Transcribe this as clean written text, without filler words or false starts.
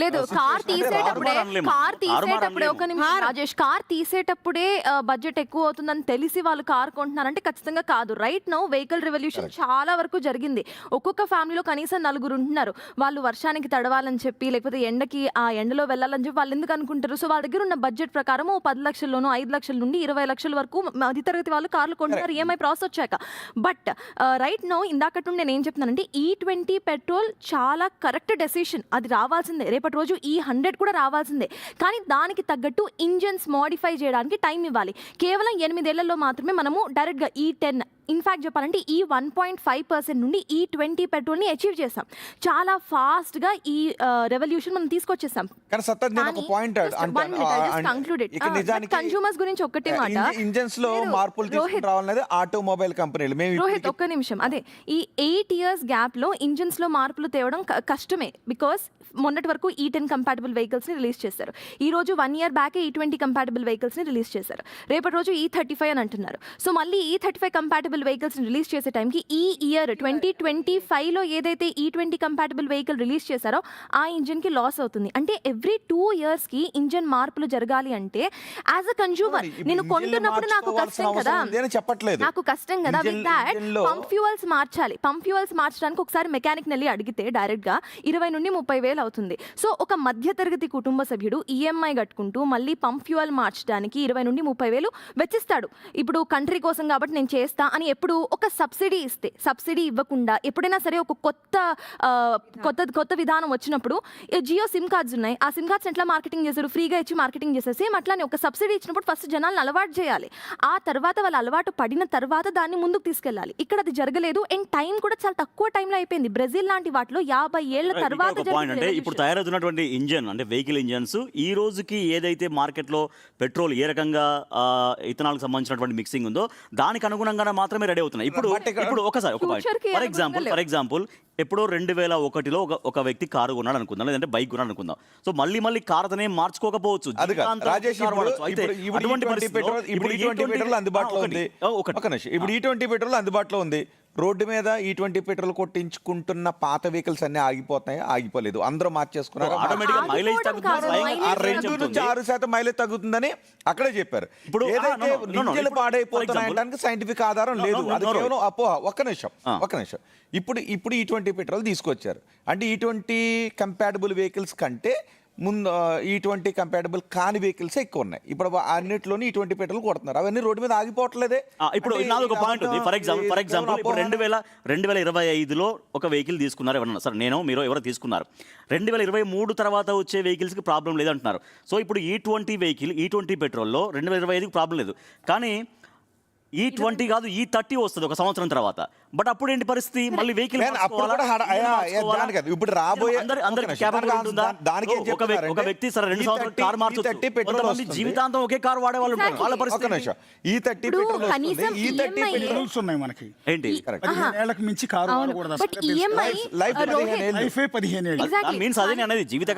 లేదు కార్ తీసేటప్పుడే ఒక నిమిషం రాజేష్, కార్ తీసేటప్పుడే బడ్జెట్ ఎక్కువ అవుతుందని తెలిసి వాళ్ళు కార్ కొంటున్నారంటే ఖచ్చితంగా కాదు. రైట్ నౌ వెహికల్ రెవల్యూషన్ చాలా వరకు జరిగింది. ఒక్కొక్క ఫ్యామిలీలో కనీసం 4 ఉంటున్నారు. వాళ్ళు వర్షానికి తడవాలని చెప్పి లేకపోతే ఎండకి ఆ ఎండలో వెళ్ళాలని చెప్పి వాళ్ళు ఎందుకు అనుకుంటారు? సో వాళ్ళ దగ్గర ఉన్న బడ్జెట్ ప్రకారం 10 లక్షల్లోనూ 5 లక్షల నుండి 20 లక్షల వరకు మధ్యతరగతి వాళ్ళు కార్లు కొంటున్నారు ఈఎంఐ ప్రాసెస్ వచ్చాక. బట్ రైట్ నౌ ఇందాకటి నుండి నేను ఏం చెప్తున్నానంటే E20 పెట్రోల్ చాలా కరెక్ట్ డెసిషన్. అది రావాల్సిందే, రేపటి రోజు E100 కూడా రావాల్సిందే. కానీ దానికి తగ్గట్టు ఇంజన్స్ మోడిఫై చేయడానికి టైం ఇవ్వాలి. కేవలం 8 ఏళ్లలో మాత్రమే మనము డైరెక్ట్గా E10 ఇన్ఫ్యాక్ట్ చెప్పాలంటే ఈ 1.5% నుండి E20 పెట్రోల్ని అచీవ్ చేసాం. చాలా ఫాస్ట్గా ఈ రెవల్యూషన్ మనం తీసుకొచ్చేసాం. కానీ సత్తర్ నేను ఒక పాయింట్ కన్స్యూమర్స్ గురించి ఒక్కటే మాట, ఇంజన్స్ లో మార్పులు తీసుకురావాలనేది ఆటోమొబైల్ కంపెనీలు. రోహిత్ ఒక్క నిమిషం, అదే ఈ 8 years గ్యాప్ లో ఇంజన్స్ లో మార్పులు తేవడం కష్టమే. బికాస్ మొన్నటి వరకు E10 కంపాటబుల్ వెహికల్స్ ని రిలీజ్ చేశారు. ఈ రోజు 1 year back E20 compatible vehicles ని రిలీజ్ చేశారు. రేపటి రోజు E35 అని అంటున్నారు. సో మళ్ళీ E35 కంపాటబుల్ వెహికల్స్ రిలీజ్ చేసే టైంకి ఈ ఇయర్ 2025 లో ఏదైతే E20 కంపాటబుల్ వెహికల్ రిలీజ్ చేశారో ఆ ఇంజిన్ కి లాస్ అవుతుంది. అంటే ఎవ్రీ 2 years కి ఇంజిన్ మార్పులు జరగాలి అంటే యాజ్ అ కన్స్యూమర్ నేను కొంటున్నప్పుడు నాకు కష్టం కదా, నాకు కష్టం కదా. విత్ దాట్ పంప్ ఫ్యూయల్స్ మార్చాలి. పంప్ ఫ్యూయల్స్ మార్చడానికి ఒకసారి మెకానిక్ నెల్లి అడిగితే డైరెక్ట్ గా 20 నుండి 30 వేలు అవుతుంది. సో ఒక మధ్యతరగతి కుటుంబ సభ్యుడు ఈఎంఐ కట్టుకుంటూ మళ్ళీ పంప్ ఫ్యూయల్ మార్చడానికి 20 నుండి 30 వేలు వెచ్చిస్తాడు. ఇప్పుడు కంట్రీ కోసం కాబట్టి నేను చేస్తా అని ఎప్పుడు ఒక సబ్సిడీ ఇస్తే, సబ్సిడీ ఇవ్వకుండా ఎప్పుడైనా సరే ఒక కొత్త విధానం వచ్చినప్పుడు జియో సిమ్ కార్డ్స్ ఉన్నాయి, ఆ సిమ్ కార్డ్స్ ఎట్లా మార్కెటింగ్ చేశారు, ఫ్రీగా ఇచ్చి మార్కెటింగ్ చేశారు. సేమ్ అట్లానే ఒక సబ్సిడీ ఇచ్చినప్పుడు ఫస్ట్ జనాలను అలవాటు చేయాలి. ఆ తర్వాత వాళ్ళు అలవాటు పడిన తర్వాత దాన్ని ముందుకు తీసుకెళ్ళాలి. ఇక్కడ అది జరగలేదు. అండ్ టైం కూడా చాలా తక్కువ టైంలో అయిపోయింది. బ్రెజిల్ లాంటి వాటిలో 50 ఏళ్ల తర్వాత అంటే ఇప్పుడు తయారవుతున్నటువంటి ఇంజన్ అంటే వెహికల్ ఇంజన్స్ ఈ రోజుకి ఏదైతే మార్కెట్లో పెట్రోల్ ఏ రకంగా ఇథనాల్కి సంబంధించినటువంటి మిక్సింగ్ ఉందో దానికి అనుగుణంగా మాత్రమే రెడీ అవుతున్నాయి. ఇప్పుడు ఒకసారి ఒక పాయింట్ ఫర్ ఎగ్జాంపుల్ ఎప్పుడో 2001లో ఒక వ్యక్తి కారు కొన్నాడు అనుకుందాం, లేదంటే బైక్ కొన్నాడు అనుకుందాం. సో మళ్ళీ కార్ అతనే మార్చుకోకపోవచ్చు. E20 పెట్రోల్ అందుబాటులో ఉంది. రోడ్డు మీద E20 పెట్రోల్ కొట్టించుకుంటున్న పాత వెహికల్స్ అన్ని ఆగిపోలేదు, అందరూ మార్చేసుకున్నారు. 2 నుంచి 6% మైలేజ్ తగ్గుతుందని అక్కడే చెప్పారు. ఇప్పుడు ఏదైతే ఇంజిన్లు పాడైపోతున్నాయడానికి సైంటిఫిక్ ఆధారం లేదు, అది కేవలం అపోహ. ఒక్క నిమిషం ఇప్పుడు E20 పెట్రోల్ తీసుకొచ్చారు అంటే E20 కంపాటబుల్ వెహికల్స్ కంటే ముందు E20 కంపాటబుల్ కాని వెహికల్స్ ఎక్కువ ఉన్నాయి. ఇప్పుడు అన్నిట్లోని E20 పెట్రోల్ కొడుతున్నారు. అవన్నీ రోడ్డు మీద ఆగిపోవట్లేదే. ఇప్పుడు నాలుగు పాయింట్ ఉంది. ఫర్ ఎగ్జాంపుల్ ఇప్పుడు 2025లో ఒక వెహికల్ తీసుకున్నారు ఎవరన్నా, సరే నేను మీరు ఎవరో తీసుకున్నారు. 2023 తర్వాత వచ్చే వెహికల్స్కి ప్రాబ్లం లేదంటున్నారు. సో ఇప్పుడు E20 వెహికల్ E20 పెట్రోల్లో 2025కి ప్రాబ్లం లేదు. కానీ E20 కాదు E30 వస్తుంది ఒక సంవత్సరం తర్వాత. బట్ అప్పుడు ఏంటి పరిస్థితి? మళ్ళీ వెహికల్ ఇప్పుడు రాబోయే ఒక వ్యక్తి సరే 2 సంవత్సరాలు కార్ మార్చొచ్చు, కొంతమంది జీవితాంతం ఒకే కార్ వాడే వాళ్ళు ఉంటారు. వాళ్ళ పరిస్థితి E30 రూల్స్ ఉన్నాయి మనకి. ఏంటి? 15 ఏళ్లకు మించి కారు వాడకూడదు. లైఫ్ 15 ఏళ్ళు మీన్స్ అదే అనేది జీవిత